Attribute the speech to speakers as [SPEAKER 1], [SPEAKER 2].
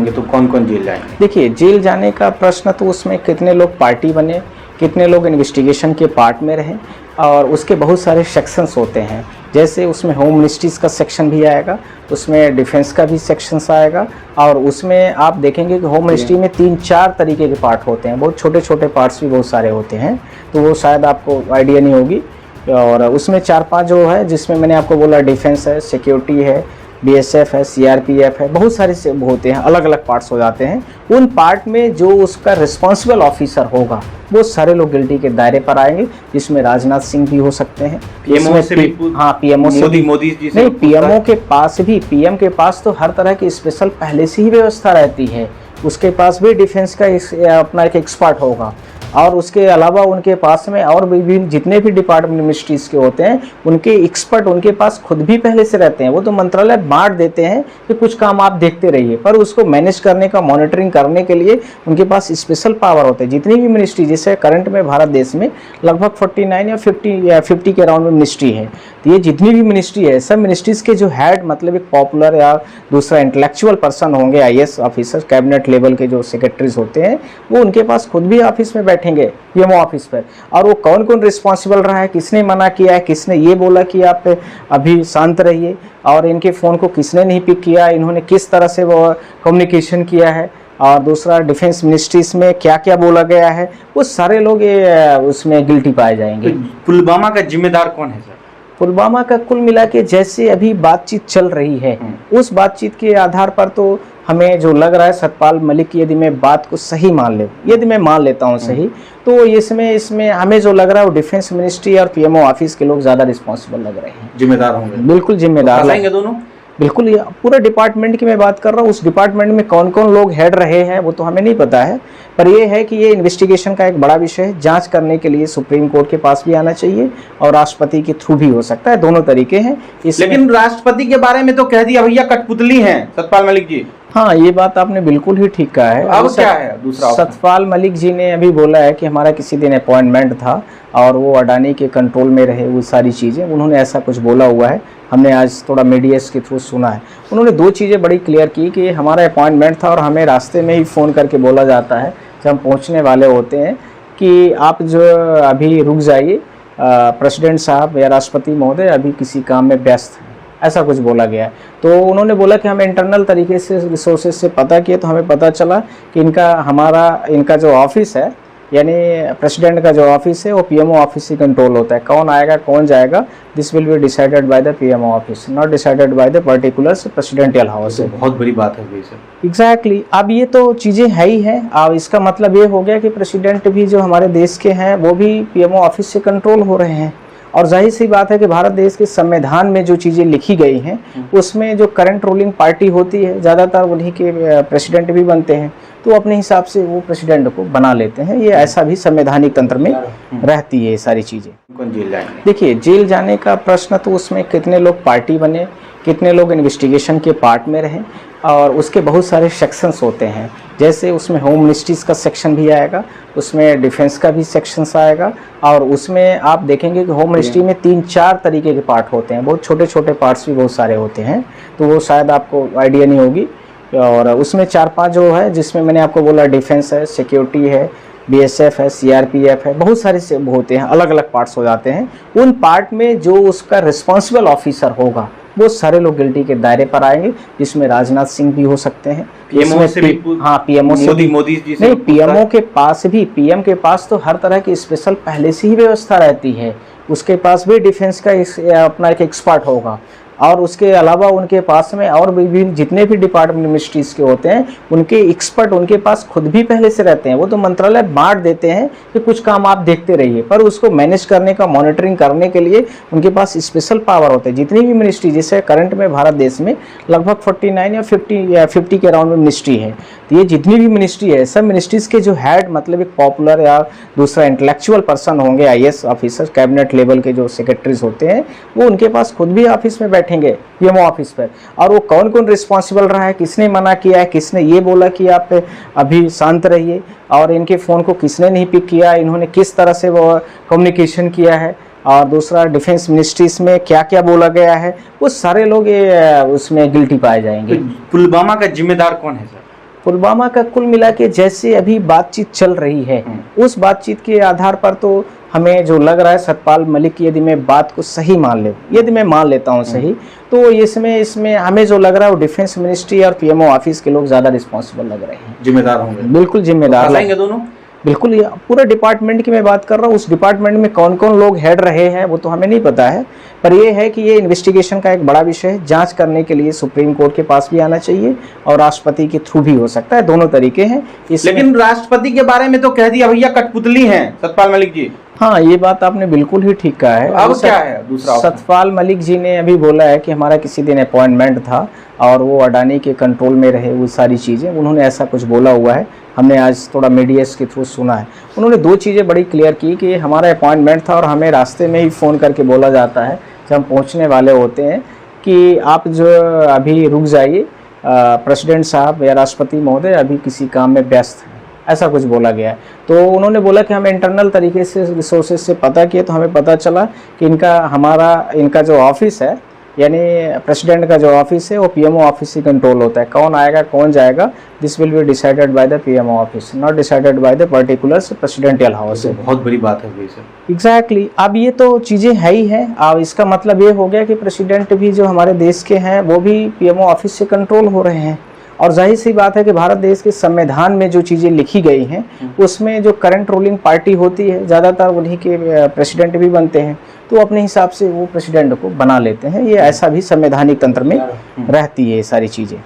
[SPEAKER 1] होंगे तो कौन कौन जेल जाएंगे?
[SPEAKER 2] देखिए, जेल जाने का प्रश्न तो उसमें कितने लोग पार्टी बने, कितने लोग इन्वेस्टिगेशन के पार्ट में रहे, और उसके बहुत सारे सेक्शंस होते हैं। जैसे उसमें होम मिनिस्ट्रीज़ का सेक्शन भी आएगा, उसमें डिफेंस का भी सेक्शंस आएगा, और उसमें आप देखेंगे कि होम मिनिस्ट्री में 3-4 तरीके के पार्ट होते हैं, बहुत छोटे छोटे पार्ट्स भी बहुत सारे होते हैं, तो वो शायद आपको आइडिया नहीं होगी। और उसमें 4-5 जो है, जिसमें मैंने आपको बोला डिफेंस है, सिक्योरिटी है, BSF है, CRPF है, बहुत सारे से होते हैं, अलग अलग पार्ट्स हो जाते हैं। उन पार्ट में जो उसका रिस्पॉन्सिबल ऑफिसर होगा वो सारे लोग गिल्टी के दायरे पर आएंगे, जिसमें राजनाथ सिंह भी हो सकते हैं,
[SPEAKER 1] PMO से भी,
[SPEAKER 2] हाँ PMO से
[SPEAKER 1] मोदी जी से
[SPEAKER 2] नहीं, PMO के पास भी, PM के पास तो हर तरह की स्पेशल पहले से ही व्यवस्था रहती है, उसके पास भी डिफेंस का अपना एक एक्सपर्ट होगा, और उसके अलावा उनके पास में और भी जितने भी डिपार्टमेंट मिनिस्ट्रीज़ के होते हैं उनके एक्सपर्ट उनके पास खुद भी पहले से रहते हैं। वो तो मंत्रालय बांट देते हैं कि कुछ काम आप देखते रहिए, पर उसको मैनेज करने का, मॉनिटरिंग करने के लिए उनके पास स्पेशल पावर होते हैं। जितनी भी मिनिस्ट्री, जैसे करंट में भारत देश में लगभग 49 या 50 के अराउंड में मिनिस्ट्री है, तो ये जितनी भी मिनिस्ट्री है, सब मिनिस्ट्रीज़ के जो हेड, मतलब एक पॉपुलर या दूसरा इंटेलेक्चुअल पर्सन होंगे, IAS ऑफिसर, कैबिनेट लेवल के जो सेक्रेटरीज होते हैं, वो उनके पास खुद भी ऑफिस में बैठेंगे, PMO ऑफिस पर, और वो कौन कौन रिस्पॉन्सिबल रहा है, किसने मना किया है, किसने ये बोला कि आप अभी शांत रहिए, और इनके फ़ोन को किसने नहीं पिक किया, इन्होंने किस तरह से वो कम्युनिकेशन किया है, और दूसरा डिफेंस मिनिस्ट्रीज में क्या क्या बोला गया है, वो सारे लोग ये उसमें गिल्टी पाए जाएंगे।
[SPEAKER 1] तो पुलवामा का जिम्मेदार कौन है सर?
[SPEAKER 2] पुलवामा का कुल मिला के जैसे अभी बातचीत चल रही है, उस बातचीत के आधार पर तो हमें जो लग रहा है, सतपाल मलिक, यदि मैं बात को सही मान ले, यदि मैं मान लेता हूँ सही, तो इसमें हमें जो लग रहा है वो डिफेंस मिनिस्ट्री और PMO ऑफिस के लोग ज़्यादा रिस्पॉन्सिबल लग रहे हैं,
[SPEAKER 1] जिम्मेदार होंगे,
[SPEAKER 2] बिल्कुल जिम्मेदार
[SPEAKER 1] तो दोनों,
[SPEAKER 2] बिल्कुल। ये पूरा डिपार्टमेंट की मैं बात कर रहा हूँ, उस डिपार्टमेंट में कौन कौन लोग हेड रहे हैं वो तो हमें नहीं पता है, पर ये है कि ये इन्वेस्टिगेशन का एक बड़ा विषय है। जांच करने के लिए सुप्रीम कोर्ट के पास भी आना चाहिए और राष्ट्रपति के थ्रू भी हो सकता है, दोनों तरीके हैं।
[SPEAKER 1] लेकिन राष्ट्रपति के बारे में तो कह दिया भैया कठपुतली हैं सतपाल मलिक जी।
[SPEAKER 2] हाँ, ये बात आपने बिल्कुल ही ठीक कहा है।
[SPEAKER 1] अब क्या है दूसरा?
[SPEAKER 2] सतपाल मलिक जी ने अभी बोला है कि हमारा किसी दिन अपॉइंटमेंट था और वो अडानी के कंट्रोल में रहे, वो सारी चीज़ें, उन्होंने ऐसा कुछ बोला हुआ है, हमने आज थोड़ा मीडिया के थ्रू सुना है। उन्होंने 2 चीज़ें बड़ी क्लियर की कि हमारा अपॉइंटमेंट था और हमें रास्ते में ही फ़ोन करके बोला जाता है जब हम पहुँचने वाले होते हैं कि आप जो अभी रुक जाइए, प्रेसिडेंट साहब या राष्ट्रपति महोदय अभी किसी काम में व्यस्त हैं, ऐसा कुछ बोला गया है। तो उन्होंने बोला कि हम इंटरनल तरीके से रिसोर्सेज से पता किए तो हमें पता चला कि इनका जो ऑफिस है, यानी प्रेसिडेंट का जो ऑफिस है, वो PMO ऑफिस से कंट्रोल होता है। कौन आएगा कौन जाएगा, this will be decided by the PMO office, not decided by the particular presidential house.
[SPEAKER 1] बहुत बड़ी बात है सर।
[SPEAKER 2] एग्जैक्टली। अब ये तो चीज़ें है ही हैं। अब इसका मतलब ये हो गया कि प्रेसिडेंट भी जो हमारे देश के हैं वो भी PMO ऑफिस से कंट्रोल हो रहे हैं, और जाहिर सी बात है कि भारत देश के संविधान में जो चीज़ें लिखी गई हैं उसमें जो करंट रूलिंग पार्टी होती है, ज़्यादातर उन्हीं के प्रेसिडेंट भी बनते हैं, तो अपने हिसाब से वो प्रेसिडेंट को बना लेते हैं। ये ऐसा भी संवैधानिक तंत्र में रहती है ये सारी चीज़ें।
[SPEAKER 1] कौन जेल जाएंगे?
[SPEAKER 2] देखिए, जेल जाने का प्रश्न तो उसमें कितने लोग पार्टी बने, कितने लोग इन्वेस्टिगेशन के पार्ट में रहे, और उसके बहुत सारे सेक्शंस होते हैं। जैसे उसमें होम मिनिस्ट्रीज़ का सेक्शन भी आएगा, उसमें डिफेंस का भी सेक्शंस आएगा, और उसमें आप देखेंगे कि होम मिनिस्ट्री में 3-4 तरीके के पार्ट होते हैं, बहुत छोटे छोटे पार्ट्स भी बहुत सारे होते हैं, तो वो शायद आपको आइडिया नहीं होगी। और उसमें 4-5 जो है, जिसमें मैंने आपको बोला डिफेंस है, सिक्योरिटी है, BSF है, CRPF है, बहुत सारे से होते हैं, अलग अलग पार्ट्स हो जाते हैं। उन पार्ट में जो उसका रिस्पॉन्सिबल ऑफिसर होगा वो सारे लोग गिल्टी के दायरे पर आएंगे, जिसमें राजनाथ सिंह भी हो सकते हैं,
[SPEAKER 1] PMO से भी,
[SPEAKER 2] हाँ PMO से
[SPEAKER 1] मोदी जी से
[SPEAKER 2] नहीं, PMO के पास भी, PM के पास तो हर तरह की स्पेशल पहले से ही व्यवस्था रहती है, उसके पास भी डिफेंस का अपना एक एक्सपर्ट होगा, और उसके अलावा उनके पास में और भी जितने भी डिपार्टमेंट मिनिस्ट्रीज के होते हैं उनके एक्सपर्ट उनके पास खुद भी पहले से रहते हैं। वो तो मंत्रालय बांट देते हैं कि कुछ काम आप देखते रहिए, पर उसको मैनेज करने का, मॉनिटरिंग करने के लिए उनके पास स्पेशल पावर होते हैं। जितनी भी मिनिस्ट्री, जैसे करंट में भारत देश में लगभग 49 या 50 के अराउंड में मिनिस्ट्री है, तो ये जितनी भी मिनिस्ट्री है, सब मिनिस्ट्रीज के जो हेड, मतलब एक पॉपुलर या दूसरा इंटेलेक्चुअल पर्सन होंगे, IAS ऑफिसर, कैबिनेट लेवल के जो सेक्रेटरीज होते हैं, वो उनके पास खुद भी ऑफिस में बैठेंगे, PMO ऑफिस पर, और वो कौन कौन रिस्पॉन्सिबल रहा है, किसने मना किया है, किसने ये बोला कि आप अभी शांत रहिए, और इनके फ़ोन को किसने नहीं पिक किया, इन्होंने किस तरह से वो कम्युनिकेशन किया है, और दूसरा डिफेंस मिनिस्ट्रीज में क्या क्या बोला गया है, वो सारे लोग ये उसमें गिल्टी पाए जाएंगे।
[SPEAKER 1] पुलवामा का जिम्मेदार कौन है सर?
[SPEAKER 2] पुलवामा का कुल मिला के जैसे अभी बातचीत चल रही है, उस बातचीत के आधार पर तो हमें जो लग रहा है सतपाल मलिक की, यदि मैं बात को सही मान ले, यदि मैं मान लेता हूं सही, तो इसमें हमें जो लग रहा है वो डिफेंस मिनिस्ट्री और पीएमओ ऑफिस के लोग ज्यादा रिस्पॉन्सिबल लग रहे हैं,
[SPEAKER 1] जिम्मेदार होंगे।
[SPEAKER 2] बिल्कुल जिम्मेदार
[SPEAKER 1] फंसाएंगे दोनों,
[SPEAKER 2] बिल्कुल। ये पूरे डिपार्टमेंट की मैं बात कर रहा हूँ, उस डिपार्टमेंट में कौन कौन लोग हेड रहे हैं वो तो हमें नहीं पता है, पर ये है कि ये इन्वेस्टिगेशन का एक बड़ा विषय है। जांच करने के लिए सुप्रीम कोर्ट के पास भी आना चाहिए और राष्ट्रपति के थ्रू भी हो सकता है, दोनों तरीके हैं।
[SPEAKER 1] लेकिन राष्ट्रपति के बारे में तो कह दिया भैया कठपुतली हैं सतपाल मलिक जी।
[SPEAKER 2] हाँ, ये बात आपने बिल्कुल ही ठीक कहा है।
[SPEAKER 1] अब क्या है दूसरा?
[SPEAKER 2] सतपाल मलिक जी ने अभी बोला है कि हमारा किसी दिन अपॉइंटमेंट था और वो अडानी के कंट्रोल में रहे, वो सारी चीज़ें, उन्होंने ऐसा कुछ बोला हुआ है। हमने आज थोड़ा मीडिया के थ्रू सुना है। उन्होंने दो चीज़ें बड़ी क्लियर की कि हमारा अपॉइंटमेंट था और हमें रास्ते में ही फ़ोन करके बोला जाता है जब हम पहुंचने वाले होते हैं कि आप जो अभी रुक जाइए, प्रेसिडेंट साहब या राष्ट्रपति महोदय अभी किसी काम में व्यस्त हैं, ऐसा कुछ बोला गया है। तो उन्होंने बोला कि हम इंटरनल तरीके से रिसोर्सेज से पता किए तो हमें पता चला कि इनका जो ऑफिस है, यानी प्रेसिडेंट का जो ऑफिस है वो पीएमओ ऑफिस से कंट्रोल होता है। कौन आएगा कौन जाएगा, this will be decided by the PMO office, not decided by the particular presidential house.
[SPEAKER 1] बहुत बड़ी बात है भाई सर।
[SPEAKER 2] एग्जैक्टली। अब ये तो चीज़ें है ही है। अब इसका मतलब ये हो गया कि प्रेसिडेंट भी जो हमारे देश के हैं वो भी पीएमओ ऑफिस से कंट्रोल हो रहे हैं। और जाहिर सी बात है कि भारत देश के संविधान में जो चीज़ें लिखी गई हैं उसमें जो करंट रूलिंग पार्टी होती है ज़्यादातर उन्हीं के प्रेसिडेंट भी बनते हैं, तो अपने हिसाब से वो प्रेसिडेंट को बना लेते हैं। ये ऐसा भी संवैधानिक तंत्र में रहती है ये सारी चीज़ें।